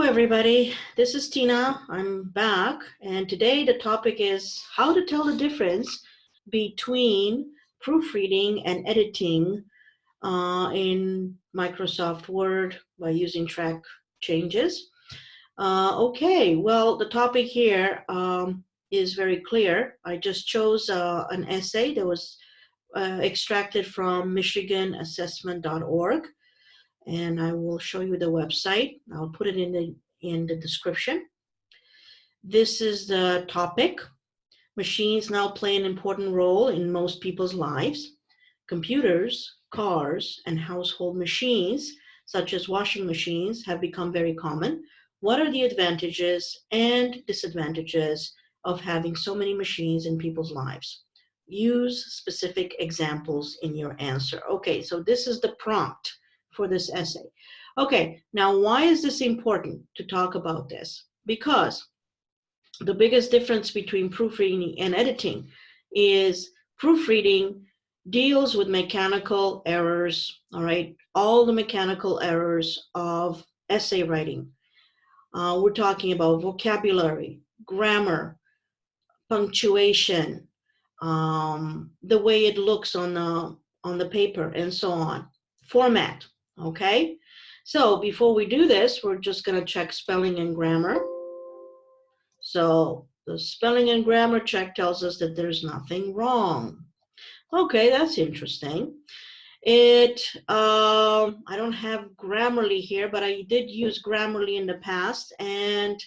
everybody, this is Tina. I'm back, and today the topic is how to tell the difference between proofreading and editing in Microsoft Word by using track changes. Okay, well, the topic here is very clear. I just chose an essay that was extracted from michiganassessment.org. And I will show you the website. I'll put it in the description. This is the topic. Machines now play an important role in most people's lives. Computers, cars, and household machines, such as washing machines, have become very common. What are the advantages and disadvantages of having so many machines in people's lives? Use specific examples in your answer. Okay, so this is the prompt for this essay. Okay, now why is this important to talk about this? Because the biggest difference between proofreading and editing is proofreading deals with mechanical errors, all right? All the mechanical errors of essay writing. We're talking about vocabulary, grammar, punctuation, the way it looks on the paper, and so on. Format. Okay, so before we do this, we're just going to check spelling and grammar. So the spelling and grammar check tells us that there's nothing wrong. Okay, that's interesting. I don't have Grammarly here, but I did use Grammarly in the past, and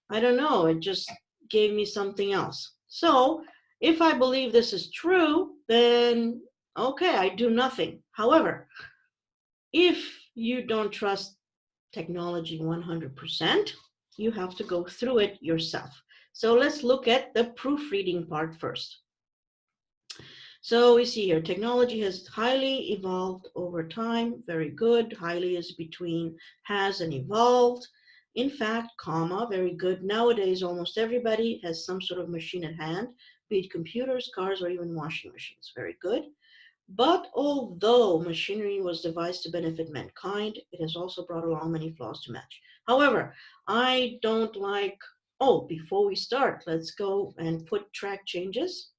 I don't know, it just gave me something else. So if I believe this is true, then okay, I do nothing. However, if you don't trust technology 100%, you have to go through it yourself. So let's look at the proofreading part first. So we see here, technology has highly evolved over time. Very good. Highly is between has and evolved. In fact, comma, very good. Nowadays, almost everybody has some sort of machine at hand, be it computers, cars, or even washing machines. Very good. But although machinery was devised to benefit mankind, it has also brought along many flaws to match. However, I don't like, before we start, let's go and put track changes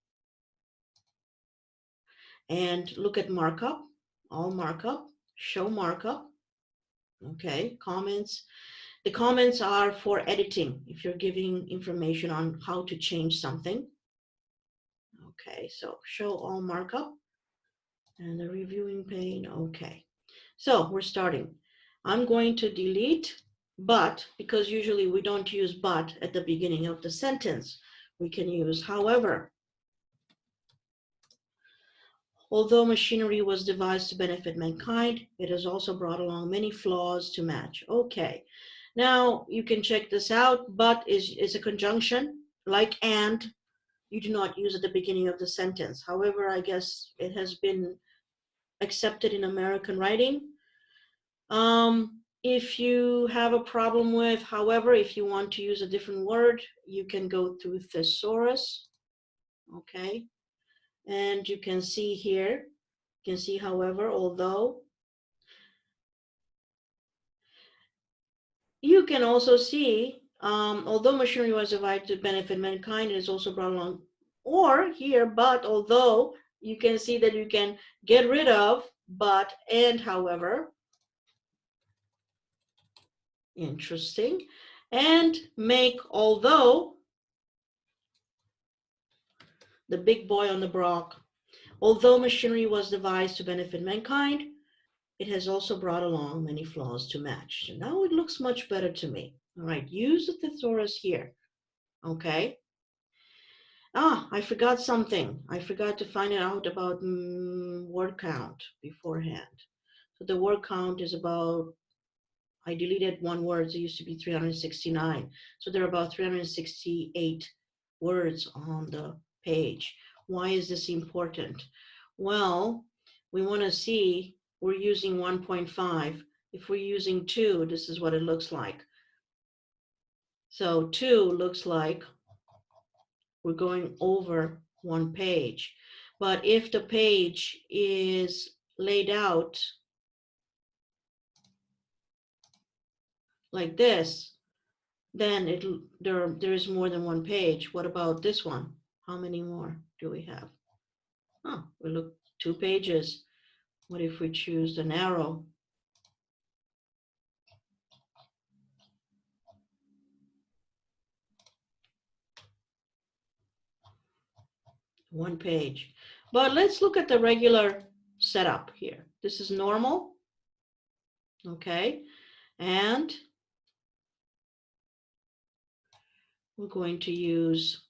and look at markup, all markup, show markup. Okay, comments. The comments are for editing, if you're giving information on how to change something. Okay, so show all markup. And the reviewing pane, okay. So we're starting. I'm going to delete but, because usually we don't use but at the beginning of the sentence. We can use however. Although machinery was devised to benefit mankind, it has also brought along many flaws to match. Okay. Now you can check this out. But is a conjunction like and. You do not use at the beginning of the sentence. However, I guess it has been accepted in American writing. If you have a problem with, however, if you want to use a different word, you can go through Thesaurus, okay? And you can see here, you can see however, although. You can also see, although machinery was devised to benefit mankind, it is also brought along, or here, but although, you can see that you can get rid of but and however. Interesting. And make although the big boy on the block. Although machinery was devised to benefit mankind, it has also brought along many flaws to match. So now it looks much better to me. All right, use the thesaurus here. Okay. I forgot something. I forgot to find out about word count beforehand. So the word count is about, I deleted one word, so it used to be 369. So there are about 368 words on the page. Why is this important? Well, we want to see, we're using 1.5. If we're using 2, this is what it looks like. So 2 looks like we're going over one page. But if the page is laid out like this, then there is more than one page. What about this one? How many more do we have? Oh, we look 2 pages. What if we choose an arrow? One page. But let's look at the regular setup here. This is normal. Okay. And we're going to use,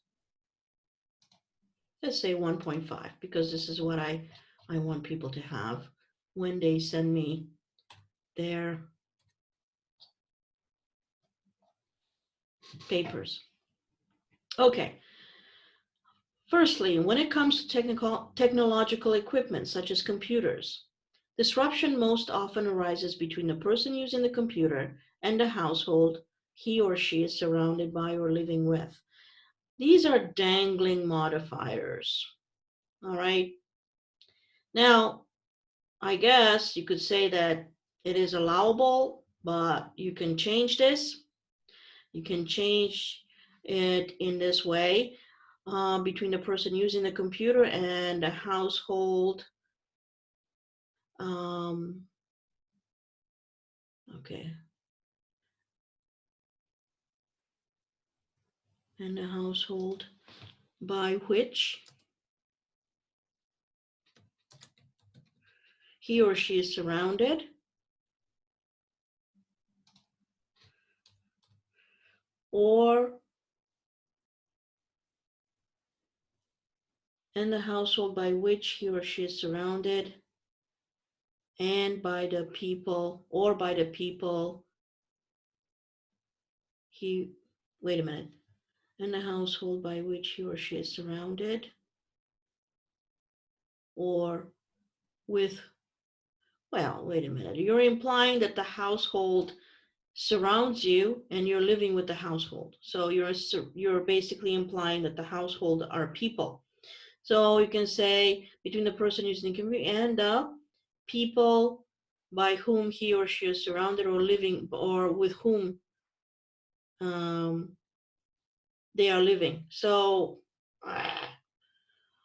let's say 1.5, because this is what I want people to have when they send me their papers. Okay. Firstly, when it comes to technological equipment, such as computers, disruption most often arises between the person using the computer and the household he or she is surrounded by or living with. These are dangling modifiers. All right. Now, I guess you could say that it is allowable, but you can change this. You can change it in this way. Between the person using the computer and the household. Okay. And the household by which he or she is surrounded. Or and the household by which he or she is surrounded, and by the people, or by the people wait a minute, and the household by which he or she is surrounded, or with, well, wait a minute, you're implying that the household surrounds you and you're living with the household. So you're basically implying that the household are people. So you can say between the person using the computer and the people by whom he or she is surrounded or living, or with whom they are living. So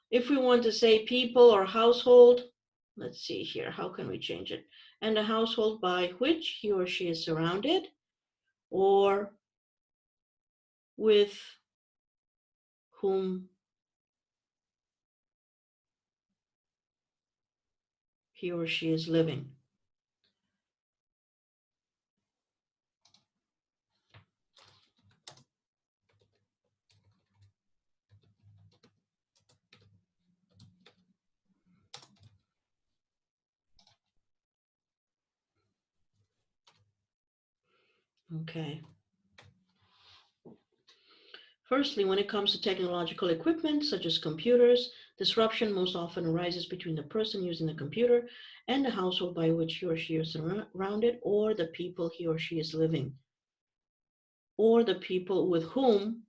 if we want to say people or household, let's see here, how can we change it? And the household by which he or she is surrounded, or with whom he or she is living. Okay. Firstly, when it comes to technological equipment, such as computers, disruption most often arises between the person using the computer and the household by which he or she is surrounded, or the people he or she is living, or the people with whom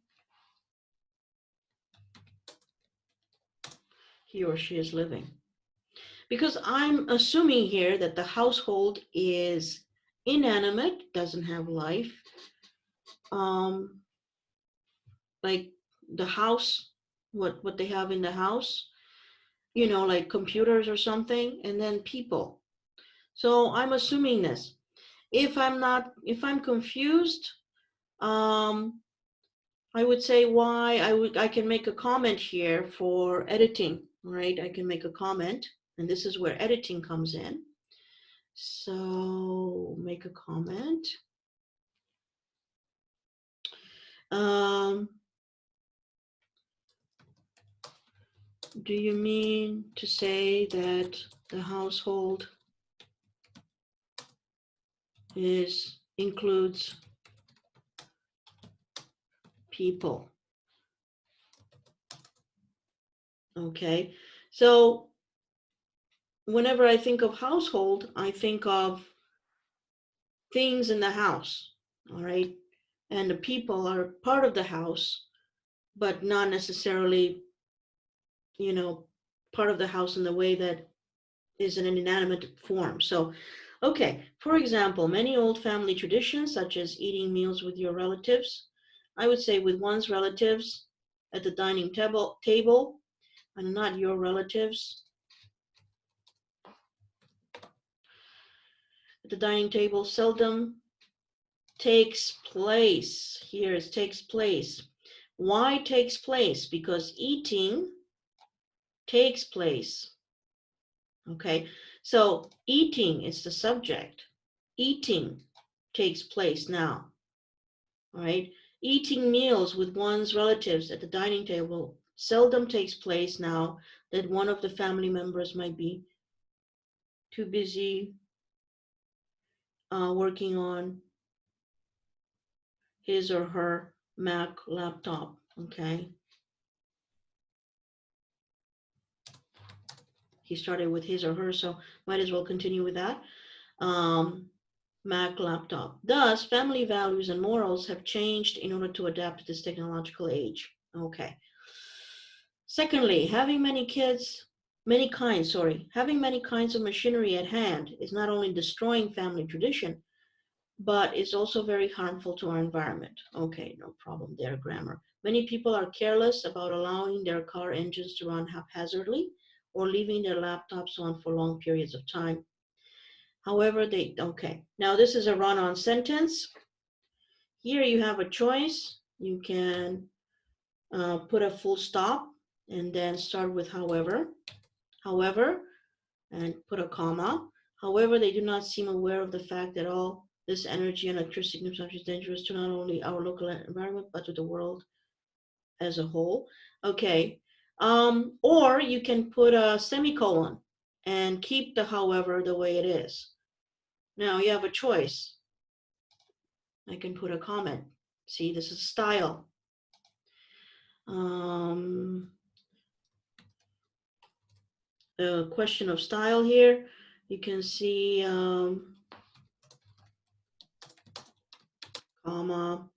he or she is living. Because I'm assuming here that the household is inanimate, doesn't have life, like the house, what they have in the house, like computers or something, and then people. So I'm assuming this. If I'm confused, I would say why I can make a comment here for editing, right? I can make a comment, and this is where editing comes in. So make a comment. Do you mean to say that the household includes people? Okay, so whenever I think of household, I think of things in the house, all right? And the people are part of the house, but not necessarily, part of the house in the way that is in an inanimate form. So Okay, for example, many old family traditions, such as eating meals with your relatives, I would say with one's relatives at the dining table, and not your relatives. At the dining table seldom takes place. Here it takes place. Why takes place? Because eating takes place. Okay, so eating is the subject. Eating takes place now. All right, eating meals with one's relatives at the dining table seldom takes place now that one of the family members might be too busy working on his or her Mac laptop. Okay, he started with his or her, so might as well continue with that. Mac laptop. Thus, family values and morals have changed in order to adapt to this technological age. Okay. Secondly, having many kinds of machinery at hand is not only destroying family tradition, but is also very harmful to our environment. Okay, no problem there, grammar. Many people are careless about allowing their car engines to run haphazardly or leaving their laptops on for long periods of time. However, now this is a run-on sentence. Here you have a choice. You can put a full stop and then start with however, and put a comma. However, they do not seem aware of the fact that all this energy and electricity is dangerous to not only our local environment, but to the world as a whole. Okay, or you can put a semicolon and keep the however the way it is. Now you have a choice. I can put a comment. See, this is style. The question of style here, you can see comma,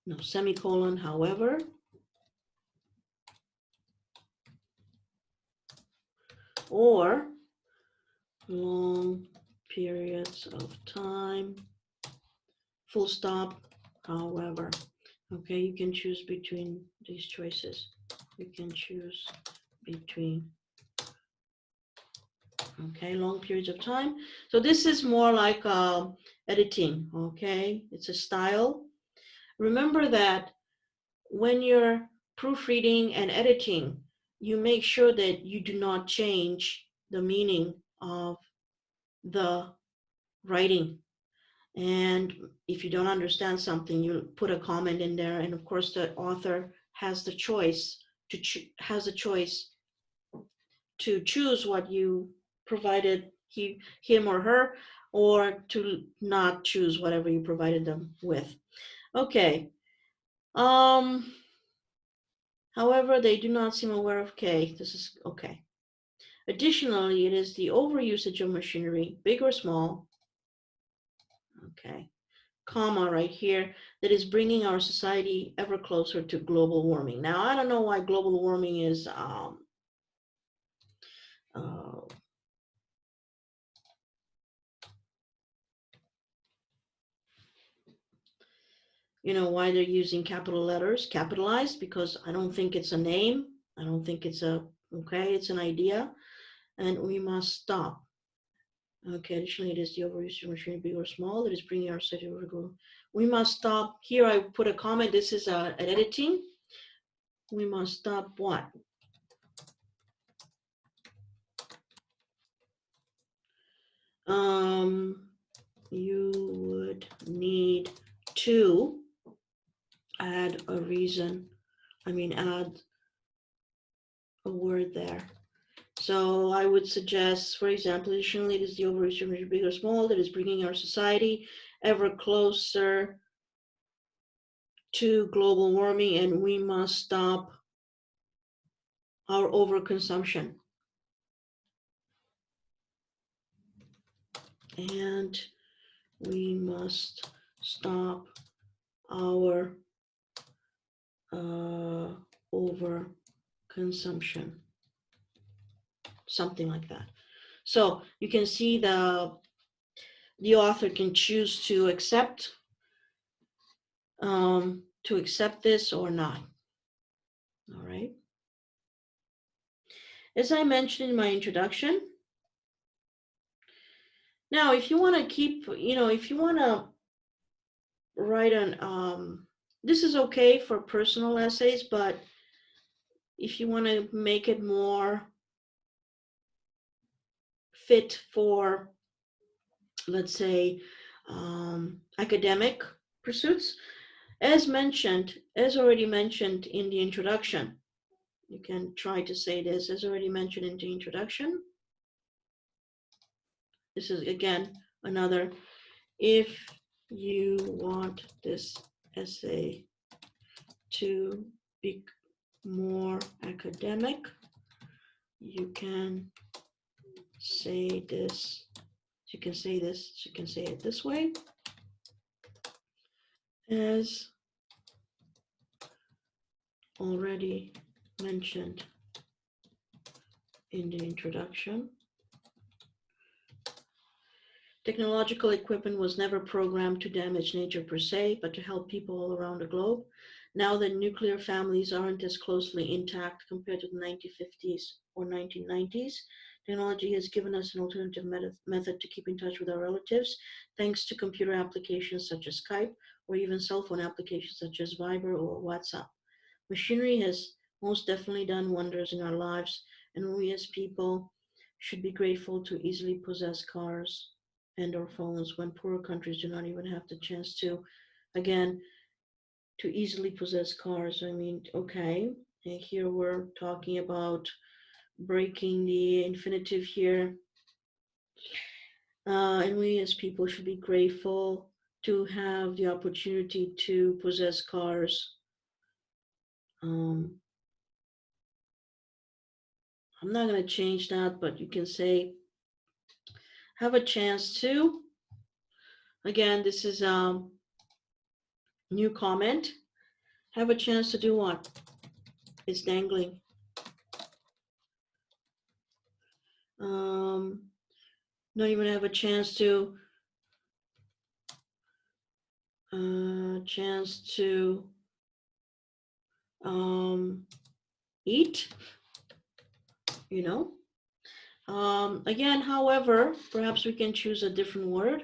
no, semicolon, however, or long periods of time, full stop, however. Okay, you can choose between these choices. You can choose between, okay, long periods of time. So this is more like editing, okay? It's a style. Remember that when you're proofreading and editing, you make sure that you do not change the meaning of the writing. And if you don't understand something, you put a comment in there, and of course the author has the choice to choose what you provided him or her, or to not choose whatever you provided them with. Okay. However, they do not seem aware of this is okay. Additionally, it is the overusage of machinery, big or small, okay, comma right here, that is bringing our society ever closer to global warming. Now, I don't know why global warming is you know, why they're using capital letters, capitalized, because I don't think it's a name. I don't think it's it's an idea, and we must stop. Okay, additionally, it is the overuse of machinery, big or small, that is bringing our society over global. We must stop. Here I put a comment. This is an editing. We must stop what? You would need to add a reason. Add a word there. So I would suggest, for example, additionally, it is the overuse of machinery, big or small, that is bringing our society ever closer to global warming, and we must stop our overconsumption. And we must stop our overconsumption. Something like that. So you can see the author can choose to accept this or not. All right. As I mentioned in my introduction, now if you want to keep, if you want to write an, this is okay for personal essays, but if you want to make it more fit for, let's say, academic pursuits, as already mentioned in the introduction, you can try to say this, as already mentioned in the introduction. This is again another, if you want this essay to be more academic, you can say this. You can say this. You can say it this way, as already mentioned in the introduction. Technological equipment was never programmed to damage nature per se, but to help people all around the globe. Now that nuclear families aren't as closely intact compared to the 1950s or 1990s, technology has given us an alternative method to keep in touch with our relatives, thanks to computer applications such as Skype, or even cell phone applications such as Viber or WhatsApp. Machinery has most definitely done wonders in our lives, and we as people should be grateful to easily possess cars and or phones when poorer countries do not even have the chance to, again, to easily possess cars. I mean, okay, and here we're talking about breaking the infinitive here. And we as people should be grateful to have the opportunity to possess cars. I'm not going to change that, but you can say have a chance to. Again, this is a new comment. Have a chance to do what? It's dangling. Not even have a chance to eat, you know. Again, however, perhaps we can choose a different word.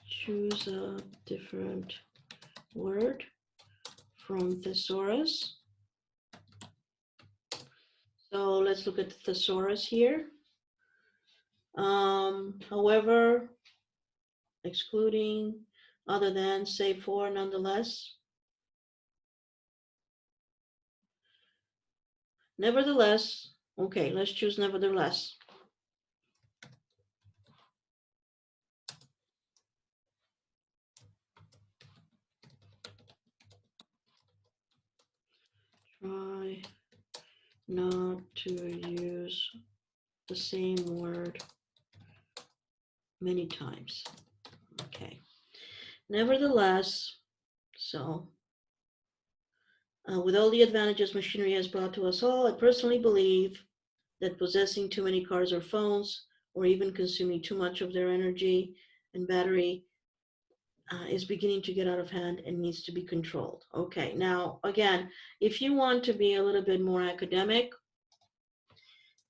Choose a different word from Thesaurus. So let's look at the Thesaurus here. However, excluding, other than, save for, nonetheless. Nevertheless, okay, let's choose nevertheless. Try not to use the same word many times. Okay. Nevertheless, so with all the advantages machinery has brought to us all, I personally believe that possessing too many cars or phones, or even consuming too much of their energy and battery is beginning to get out of hand and needs to be controlled. Okay, now again, if you want to be a little bit more academic,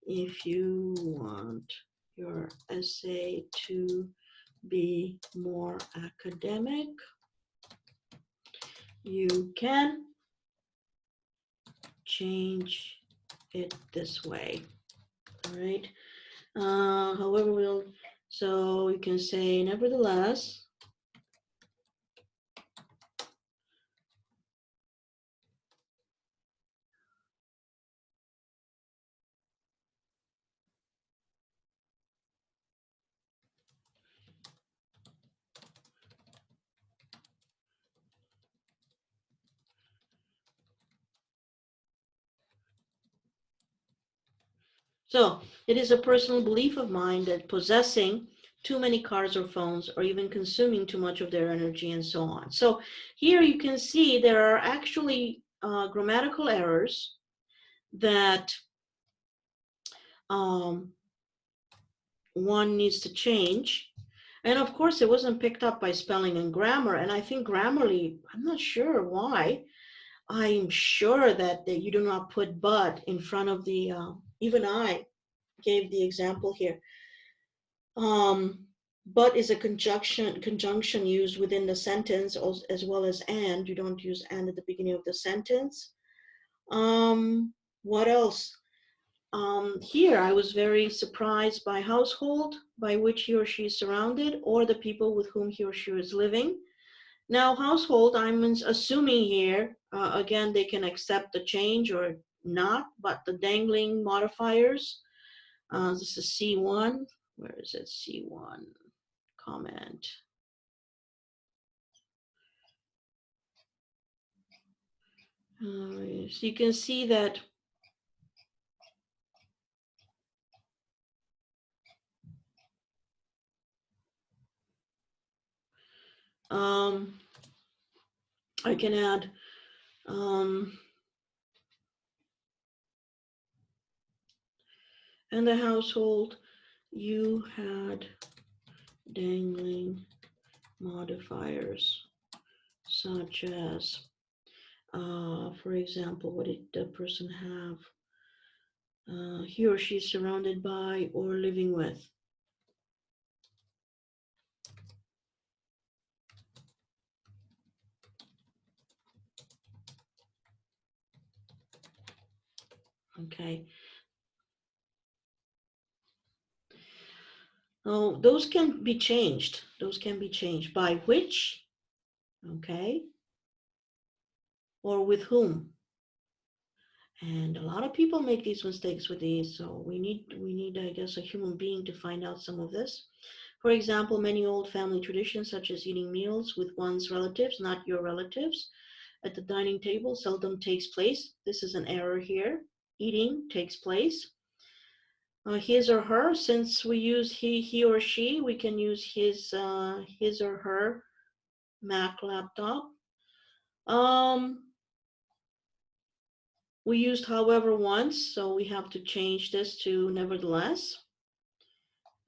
if you want your essay to be more academic, you can change it this way. All right. However, so you can say nevertheless. So it is a personal belief of mine that possessing too many cars or phones, or even consuming too much of their energy, and so on. So here you can see there are actually grammatical errors that one needs to change. And of course, it wasn't picked up by spelling and grammar. And I think Grammarly, I'm not sure why. I'm sure that you do not put but in front of the, even I gave the example here. But is a conjunction used within the sentence as well as and. You don't use and at the beginning of the sentence. What else? Here, I was very surprised by household, by which he or she is surrounded, or the people with whom he or she is living. Now, household, I'm assuming here, again, they can accept the change or not, but the dangling modifiers, this is C1. Where is it? C1 comment. So you can see that I can add in the household, you had dangling modifiers such as, for example, what did the person have? He or she is surrounded by or living with. Okay. Oh, those can be changed. Those can be changed. By which? Okay. Or with whom? And a lot of people make these mistakes with these, so we need, I guess, a human being to find out some of this. For example, many old family traditions, such as eating meals with one's relatives, not your relatives, at the dining table seldom takes place. This is an error here. Eating takes place. His or her, since we use he or she, we can use his or her Mac laptop. We used however once, so we have to change this to nevertheless.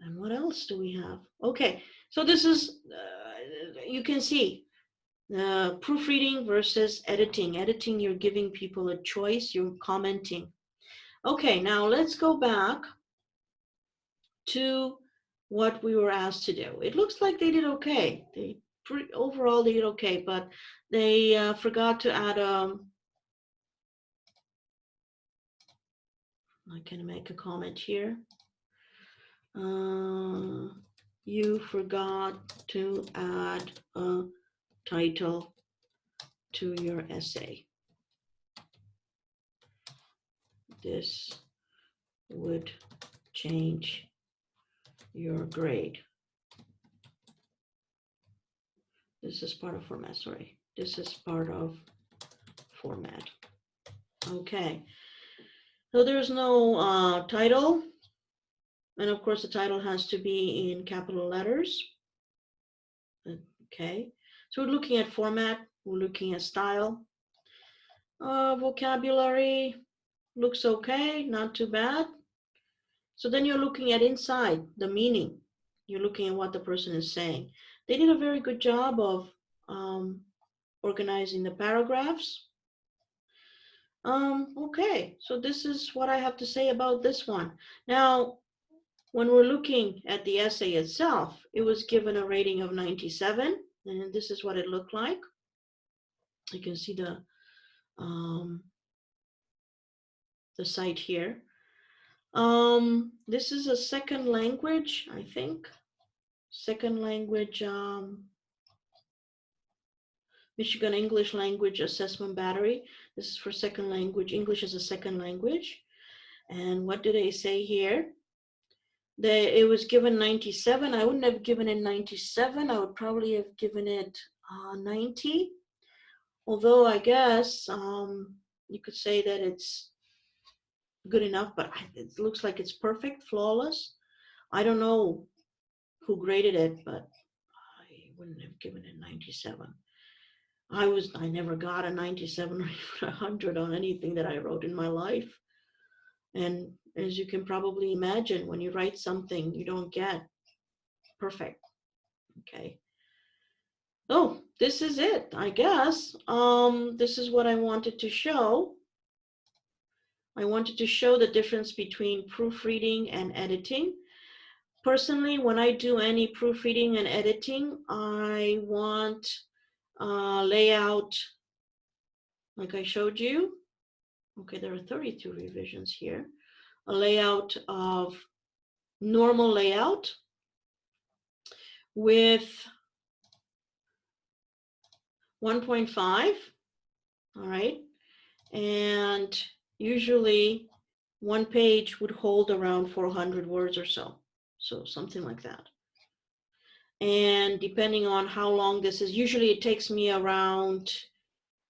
And what else do we have? Okay, so this is, you can see, proofreading versus editing. Editing, you're giving people a choice, you're commenting. Okay, now let's go back to what we were asked to do. It looks like they did okay. Overall, they did okay, but they forgot to add I can make a comment here. You forgot to add a title to your essay. This would change your grade. This is part of format, sorry. This is part of format. Okay. So there's no title. And of course, the title has to be in capital letters. Okay. So we're looking at format. We're looking at style. Vocabulary looks okay, not too bad. So then you're looking at inside, the meaning. You're looking at what the person is saying. They did a very good job of organizing the paragraphs. Okay, so this is what I have to say about this one. Now, when we're looking at the essay itself, it was given a rating of 97, and this is what it looked like. You can see the site here. This is a second language, I think. Second language, Michigan English Language Assessment Battery. This is for second language. English is a second language. And what do they say here? It was given 97. I wouldn't have given it 97. I would probably have given it 90. Although I guess you could say that it's good enough, but it looks like it's perfect, flawless. I don't know who graded it, but I wouldn't have given it 97. I never got a 97 or even 100 on anything that I wrote in my life. And as you can probably imagine, when you write something, you don't get perfect. Okay. Oh, this is it, I guess. This is what I wanted to show. I wanted to show the difference between proofreading and editing. Personally, when I do any proofreading and editing, I want layout, like I showed you. Okay, there are 32 revisions here. A layout of normal layout with 1.5, all right? And usually one page would hold around 400 words or so. So something like that. And depending on how long this is, usually it takes me around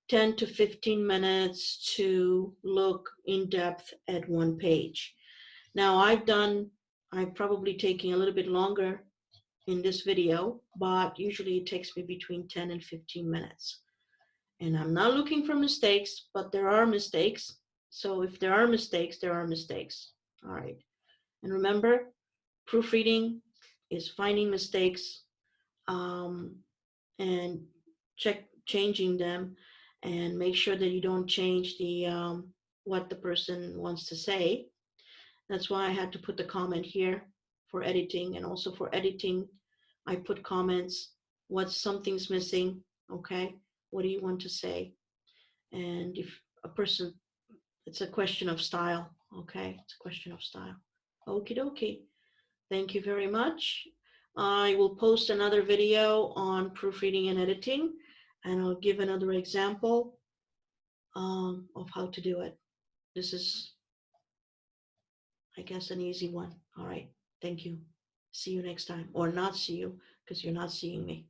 10 to 15 minutes to look in depth at one page. Now I'm probably taking a little bit longer in this video, but usually it takes me between 10 and 15 minutes. And I'm not looking for mistakes, but there are mistakes. So if there are mistakes, there are mistakes. All right. And remember, proofreading is finding mistakes and changing them, and make sure that you don't change the what the person wants to say. That's why I had to put the comment here for editing, and also for editing, I put comments. What's something's missing? Okay, what do you want to say? And if a person, it's a question of style. Okay, it's a question of style. Okie dokie. Thank you very much. I will post another video on proofreading and editing, and I'll give another example of how to do it. This is, I guess, an easy one. All right. Thank you. See you next time, or not see you, because you're not seeing me.